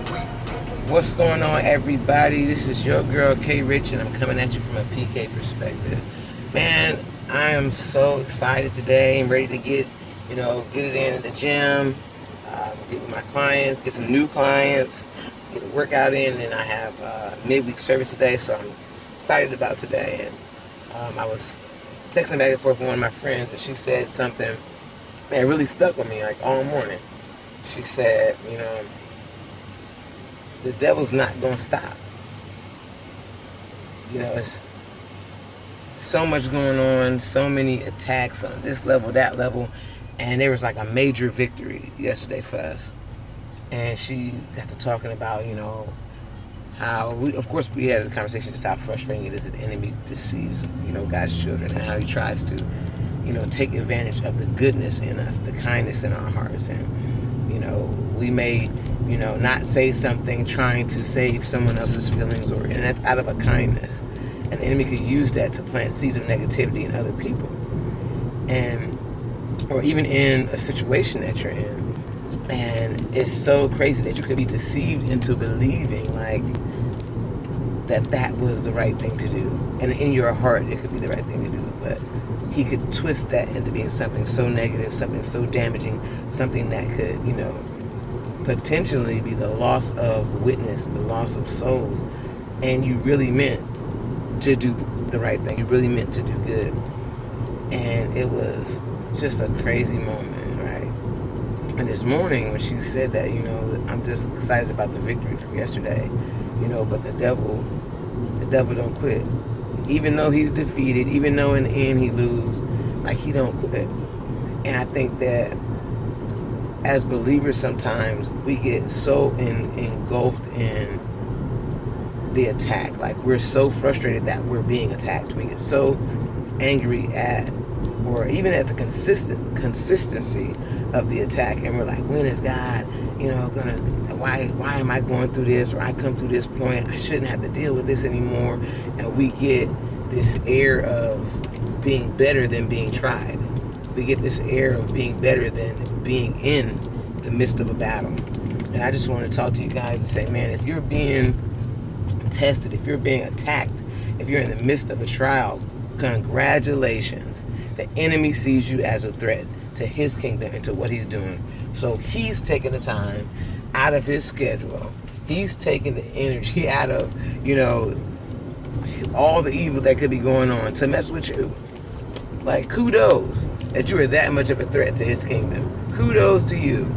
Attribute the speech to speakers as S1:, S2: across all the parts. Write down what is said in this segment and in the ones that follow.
S1: What's going on, everybody? This is your girl K Rich, and I'm coming at you from a PK perspective. Man, I am so excited today. I'm ready to get it in the gym, get with my clients, get some new clients, get a workout in, and I have midweek service today, so I'm excited about today. And I was texting back and forth with one of my friends, and she said something that really stuck with me, like all morning. She said, the devil's not going to stop. It's so much going on, so many attacks on this level, that level, and there was like a major victory yesterday for us. And she got to talking about, how we had a conversation just how frustrating it is that the enemy deceives, God's children, and how he tries to, take advantage of the goodness in us, the kindness in our hearts. And, we may, not say something trying to save someone else's feelings, and that's out of a kindness. And the enemy could use that to plant seeds of negativity in other people. Or even in a situation that you're in. And it's so crazy that you could be deceived into believing like that was the right thing to do. And in your heart, it could be the right thing to do. But he could twist that into being something so negative, something so damaging, something that could, potentially be the loss of witness, the loss of souls. And you really meant to do the right thing. You really meant to do good. And it was just a crazy moment, right? And this morning when she said that, I'm just excited about the victory from yesterday, but the devil don't quit. Even though he's defeated, even though in the end he lose, like he don't quit. And I think that as believers sometimes we get so engulfed in the attack. Like we're so frustrated that we're being attacked. We get so angry at, or even at the consistency of the attack, and we're like, when is God, why am I going through this, or I come through this point, I shouldn't have to deal with this anymore. And we get this air of being better than being tried. We get this air of being better than being in the midst of a battle. And I just want to talk to you guys and say, man, if you're being tested, if you're being attacked, if you're in the midst of a trial, congratulations. The enemy sees you as a threat to his kingdom and to what he's doing. So he's taking the time out of his schedule. He's taking the energy out of, all the evil that could be going on to mess with you. Like, kudos that you are that much of a threat to his kingdom. Kudos to you.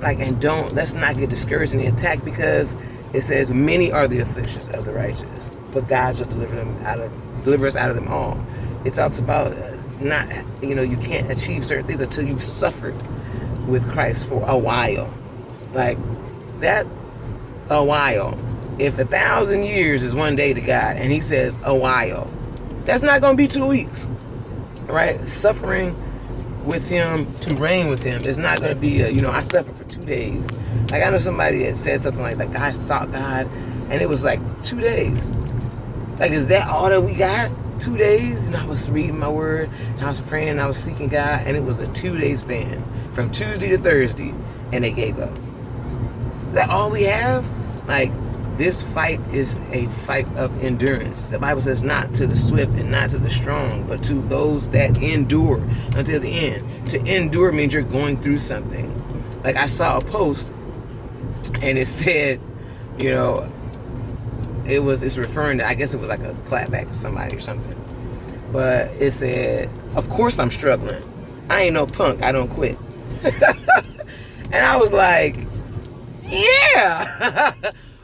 S1: Like, and let's not get discouraged in the attack, because it says many are the afflictions of the righteous, but God shall deliver us out of them all. It talks about you can't achieve certain things until you've suffered with Christ for a while. Like that, a while. If 1,000 years is one day to God, and he says a while, that's not going to be 2 weeks, right? Suffering with him, to reign with him, is not going to be I suffered for 2 days. Like, I know somebody that said something like that. I sought God, and it was like 2 days. Like, is that all that we got? 2 days? And I was reading my word, and I was praying, and I was seeking God, and it was a 2-day span, from Tuesday to Thursday, and they gave up. Is that all we have? Like, this fight is a fight of endurance. The Bible says not to the swift and not to the strong, but to those that endure until the end. To endure means you're going through something. Like, I saw a post, and it said, it's referring to, I guess it was like a clapback of somebody or something. But it said, of course I'm struggling. I ain't no punk, I don't quit. And I was like, yeah,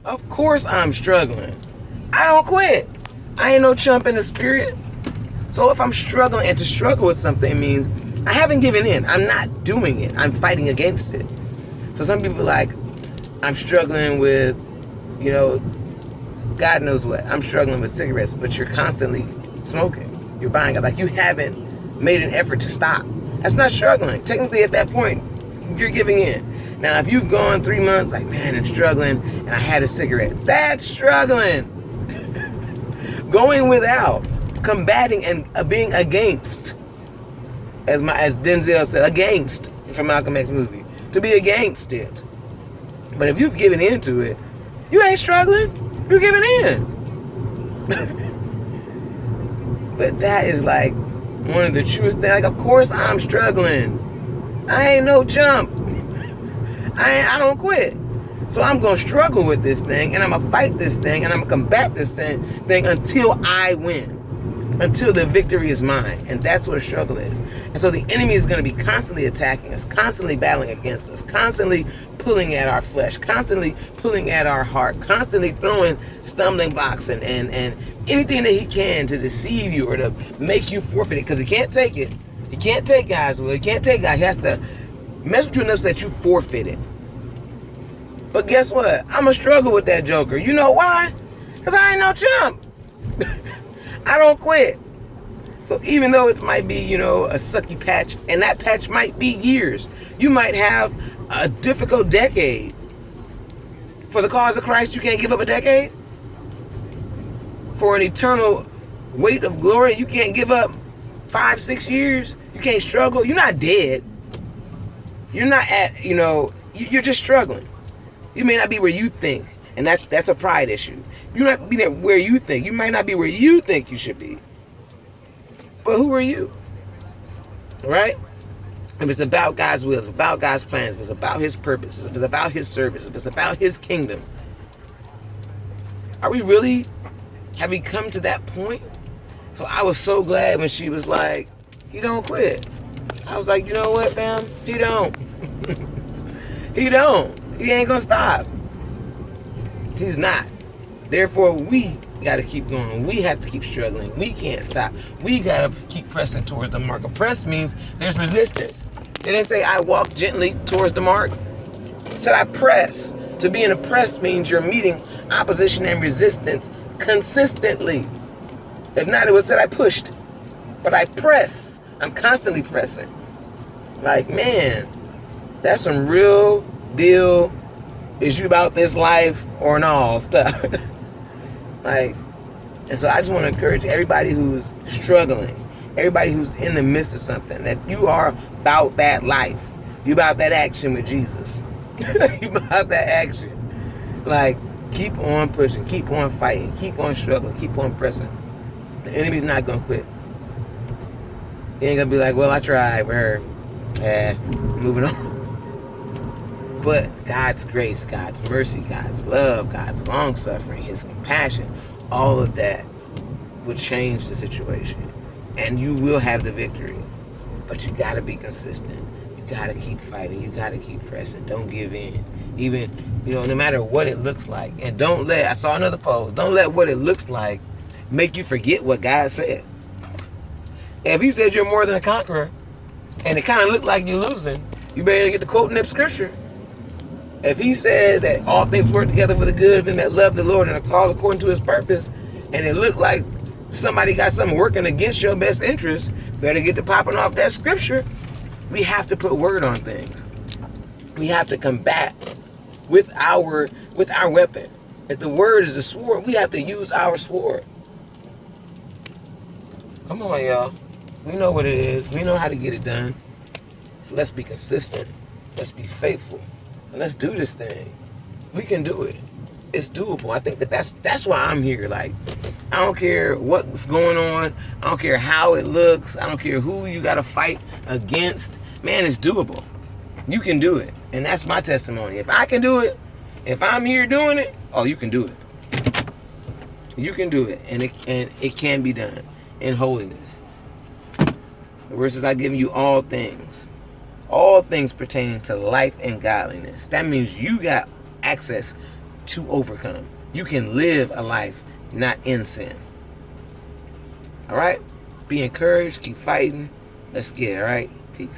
S1: of course I'm struggling. I don't quit. I ain't no chump in the spirit. So if I'm struggling, and to struggle with something means I haven't given in. I'm not doing it. I'm fighting against it. So some people are like, I'm struggling with, God knows what. I'm struggling with cigarettes, but you're constantly smoking. You're buying it. Like, you haven't made an effort to stop. That's not struggling. Technically, at that point, you're giving in. Now, if you've gone 3 months, like, man, I'm struggling, and I had a cigarette, that's struggling. Going without, combating, and being against, as Denzel said, against, from Malcolm X movie, to be against it. But if you've given into it, you ain't struggling. You're giving in. But that is like one of the truest things. Like, of course I'm struggling. I ain't no chump. I don't quit. So I'm going to struggle with this thing, and I'm going to fight this thing, and I'm going to combat this thing until I win. Until the victory is mine. And that's what a struggle is. And so the enemy is going to be constantly attacking us, constantly battling against us, constantly pulling at our flesh, constantly pulling at our heart, constantly throwing stumbling blocks and anything that he can to deceive you or to make you forfeit it. Because he can't take it. He can't take God's will. He can't take God. He has to mess with you enough so that you forfeit it. But guess what? I'm going to struggle with that joker. You know why? Because I ain't no chump. I don't quit. So even though it might be, a sucky patch, and that patch might be years, you might have a difficult decade. For the cause of Christ, you can't give up a decade? For an eternal weight of glory, you can't give up 5-6 years? You can't struggle? You're not dead. You're not at, you're just struggling. You may not be where you think, and that's a pride issue. You might not be there where you think. You might not be where you think you should be. But who are you? Right? If it's about God's will, if it's about God's plans, if it's about his purposes, if it's about his service, if it's about his kingdom, have we come to that point? So I was so glad when she was like, he don't quit. I was like, you know what, fam? He don't. He don't. He ain't gonna stop. He's not. Therefore, we got to keep going. We have to keep struggling. We can't stop. We got to keep pressing towards the mark. A press means there's resistance. It didn't say I walk gently towards the mark. It said I press. To be in a press means you're meeting opposition and resistance consistently. If not, it would say I pushed. But I press. I'm constantly pressing. Like, man, that's some real deal, is you about this life or no stuff. And so I just want to encourage everybody who's struggling, everybody who's in the midst of something, that you are about that life. You about that action with Jesus. You about that action. Keep on pushing, keep on fighting, keep on struggling, keep on pressing. The enemy's not going to quit. He ain't going to be like, well, I tried with her. Moving on. But God's grace, God's mercy, God's love, God's long-suffering, his compassion, all of that will change the situation. And you will have the victory. But you got to be consistent. You got to keep fighting. You got to keep pressing. Don't give in. Even, no matter what it looks like. And I saw another post, don't let what it looks like make you forget what God said. If he said you're more than a conqueror, and it kind of looked like you're losing, you better get the quote in that scripture. If he said that all things work together for the good of them that love the Lord and are called according to his purpose, and it looked like somebody got something working against your best interest, better get to popping off that scripture. We have to put word on things. We have to combat with our weapon. If the word is a sword, we have to use our sword. Come on, y'all. We know what it is. We know how to get it done. So let's be consistent. Let's be faithful. And let's do this thing. We can do it. It's doable. I think that's why I'm here. I don't care what's going on. I don't care how it looks. I don't care who you got to fight against. Man, it's doable. You can do it. And that's my testimony. If I can do it, if I'm here doing it, oh, you can do it. You can do it. And it can be done in holiness. The word says, I've given you all things pertaining to life and godliness. That means you got access to overcome. You can live a life not in sin. All right? Be encouraged. Keep fighting. Let's get it, all right? Peace.